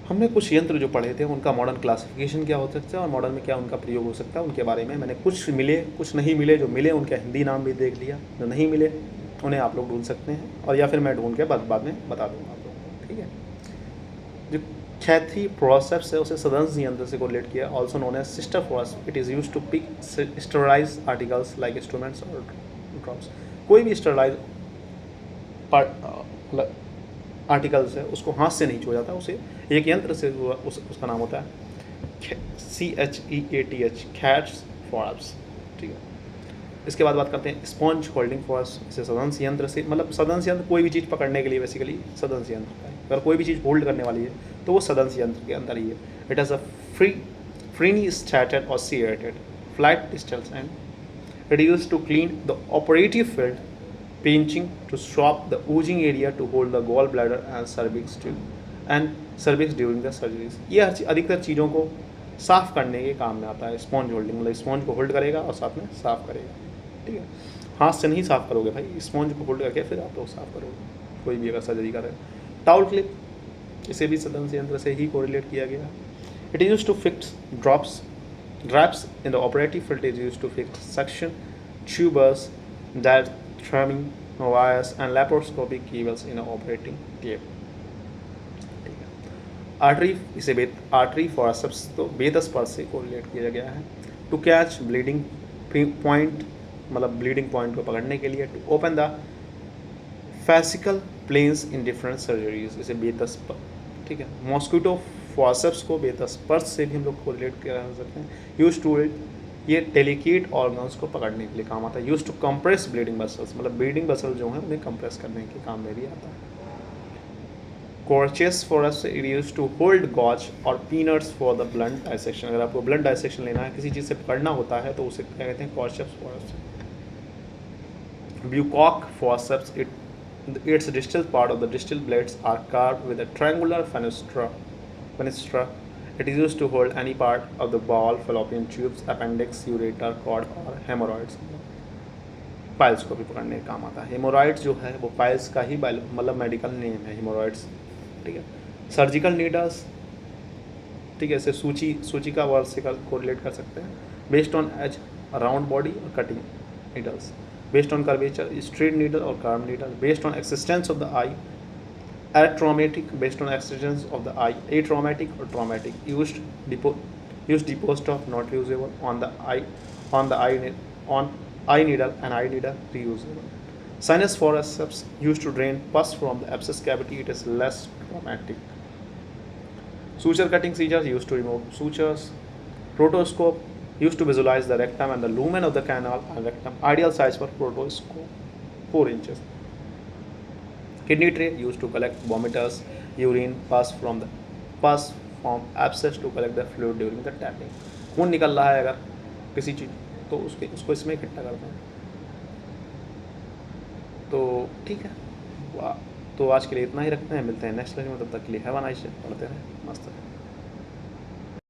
हमने कुछ यंत्र जो पढ़े थे उनका मॉडर्न क्लासिफिकेशन क्या हो सकता है और मॉडर्न में क्या उनका प्रयोग हो सकता है, उनके बारे में मैंने कुछ मिले कुछ नहीं मिले, जो मिले उनका हिंदी नाम भी देख लिया, जो नहीं मिले उन्हें आप लोग ढूंढ सकते हैं, और या फिर मैं ढूंढ के बाद में बता दूंगा आप लोगों को, ठीक है। जो कैथी प्रोसेप्स है उसे सदंस यंत्र से कोरिलेट किया, also known as sister force. It is use to pick sterilize articles like instruments और ड्रॉप्स। कोई भी स्टेरलाइज आर्टिकल्स है उसको हाथ से नहीं छुआ जाता, उसे एक यंत्र से उसका नाम होता है CHEATH, कैट्स फॉर्स, ठीक है। इसके बाद बात करते हैं स्पॉन्ज होल्डिंग फोर्स। इसे सदंस यंत्र से, मतलब सदंस यंत्र कोई भी चीज़ पकड़ने के लिए बेसिकली सदंस यंत्र है, अगर कोई भी चीज़ होल्ड करने वाली है तो वो सदंस यंत्र के अंदर ही है। इट हैज़ अ फ्रीनी स्टैटेड और serrated flat distance and it is used to clean the operative field, pinching to stop the oozing area to hold the gallbladder and cervix during the surgeries। ये अधिकतर चीज़ों को साफ़ करने के काम में आता है स्पॉन्ज होल्डिंग, मतलब स्पॉन्ज को होल्ड करेगा और साथ में साफ़ करेगा, ठीक है। हाथ से नहीं साफ़ करोगे भाई, स्पॉन्ज को होल्ड करके फिर आप लोग साफ़ करोगे, कोई भी अगर सर्जरी कर रहे हैं। टाउल क्लिप, इसे भी सदंस यंत्र से ही कोरिलेट किया गया। It is use to fix drapes in the operative field is used to fix suction tubers, diathermy wires and laparoscopic cables in an operating table। Artery, इसे आर्टरी फॉरसेप्स तो बेतस्पर्श से कोरिलेट किया गया है। टू कैच ब्लीडिंग पॉइंट, मतलब bleeding point को पकड़ने के लिए। To open the fascial planes in different surgeries, इसे बेतस्पर्श, ठीक है। मॉस्किटो फॉरसेप्स को बेतस्पर्श से भी हम लोग कोरिलेट कर सकते हैं। यूज टू इट, ये डेलिकेट ऑर्गन्स को पकड़ने के लिए काम आता है। Use to compress bleeding muscles, मतलब ब्लीडिंग मसल जो है उन्हें कंप्रेस करने के काम में भी आता है। Kocher's forceps, it use to hold gauze और peanuts for the blood dissection. अगर आपको ब्लड डाइसेक्शन लेना है, किसी चीज़ से पकड़ना होता है तो उसे क्या कहते हैं, कॉर्चेस फॉरस। ब्यूकॉक forceps, its distal part of the distal blades are carved with a triangular fenestra. It is used to hold any part of the ball, fallopian tubes, appendix, ureter, cord और hemorrhoids। पाइल्स को भी पकड़ने का काम आता है। Hemorrhoids जो है वो पाइल्स का ही मतलब मेडिकल नेम है हेमोरॉइड्स, ठीक है। सर्जिकल नीडल्स, ठीक है, इसे सूची का वर्ड से कोरिलेट कर सकते हैं। Based on edge round body और cutting needles. Based on curvature straight needle और curve needle. Based on existence of the eye atraumatic, based on existence of the eye, atraumatic or traumatic, used deposed of not reusable, on the eye needle and eye needle reusable. Sinus forceps used to drain pus from the abscess cavity, it is less traumatic. Suture cutting scissors used to remove sutures. Protoscope used to visualize the rectum and the lumen of the canal and rectum. Ideal size for protoscope 4 inches. Kidney tray used to collect vomiters, urine, pus from abscess to collect the fluid during the tapping। खून निकल रहा है अगर किसी चीज़ तो उसको इसमें इकट्ठा करते हैं। तो ठीक है, तो आज के लिए इतना ही रखते हैं, मिलते हैं नेक्स्ट लेक्चर में, तब तक के लिए हैव अ नाइस डे, पढ़ते रहें, मस्त रहें।